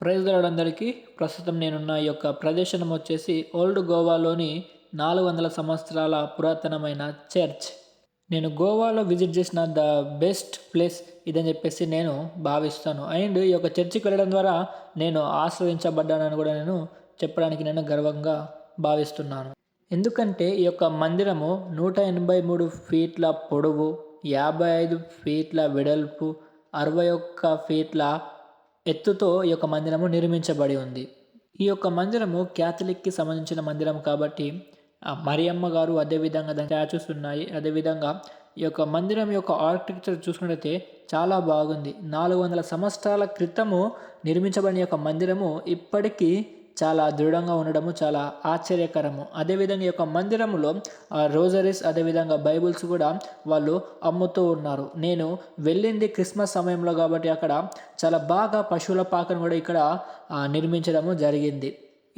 Praise lord అందరికీ. ప్రస్తుతం నేనున్న ఈ యొక్క ప్రదేశం వచ్చేసి ఓల్డ్ గోవాలోని 400 సంవత్సరాల పురాతనమైన చర్చ్. నేను గోవాలో విజిట్ చేసిన బెస్ట్ ప్లేస్ ఇదని చెప్పేసి నేను భావిస్తాను. అండ్ ఈ యొక్క చర్చికి వెళ్ళడం ద్వారా నేను ఆశ్రయించబడ్డానని కూడా నేను చెప్పడానికి నేను గర్వంగా భావిస్తున్నాను. ఎందుకంటే ఈ యొక్క మందిరము 183 ఫీట్ల పొడవు, 55 ఫీట్ల వెడల్పు, 61 ఫీట్ల ఎత్తుతో ఈ యొక్క మందిరము నిర్మించబడి ఉంది. ఈ యొక్క మందిరము క్యాథలిక్‌కి సంబంధించిన మందిరం కాబట్టి మరియమ్మ గారు అదేవిధంగా దాని స్టాచ్యూస్ ఉన్నాయి. అదేవిధంగా ఈ యొక్క మందిరం యొక్క ఆర్కిటెక్చర్ చూసుకున్నట్టయితే చాలా బాగుంది. 400 సంవత్సరాల క్రితము నిర్మించబడిన యొక్క మందిరము ఇప్పటికీ చాలా దృఢంగా ఉండడము చాలా ఆశ్చర్యకరము. అదేవిధంగా ఈ యొక్క మందిరంలో రోజరీస్ అదేవిధంగా బైబుల్స్ కూడా వాళ్ళు అమ్ముతూ ఉన్నారు. నేను వెళ్ళింది క్రిస్మస్ సమయంలో కాబట్టి అక్కడ చాలా బాగా పశువుల పాకను కూడా ఇక్కడ నిర్మించడము జరిగింది.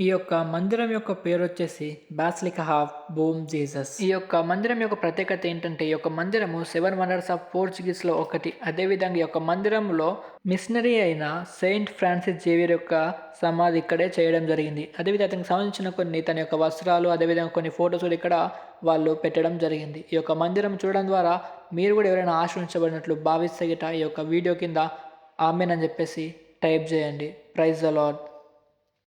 ఈ యొక్క మందిరం యొక్క పేరు వచ్చేసి బాసిలికా ఆఫ్ బోమ్ జీసస్. ఈ యొక్క మందిరం యొక్క ప్రత్యేకత ఏంటంటే ఈ యొక్క మందిరము 7 వండర్స్ ఆఫ్ పోర్చుగీస్లో ఒకటి. అదేవిధంగా ఈ యొక్క మందిరంలో మిషనరీ అయిన సెయింట్ ఫ్రాన్సిస్ జేవియర్ యొక్క సమాధి ఇక్కడే చేయడం జరిగింది. అదేవిధంగా అతనికి సంబంధించిన కొన్ని తన యొక్క వస్త్రాలు అదేవిధంగా కొన్ని ఫొటోస్ కూడా ఇక్కడ వాళ్ళు పెట్టడం జరిగింది. ఈ యొక్క మందిరం చూడడం ద్వారా మీరు కూడా ఎవరైనా ఆశ్రయించబడినట్లు భావిస్తే గిట ఈ యొక్క వీడియో కింద ఆమెన్ అని చెప్పేసి టైప్ చేయండి. Praise the lord.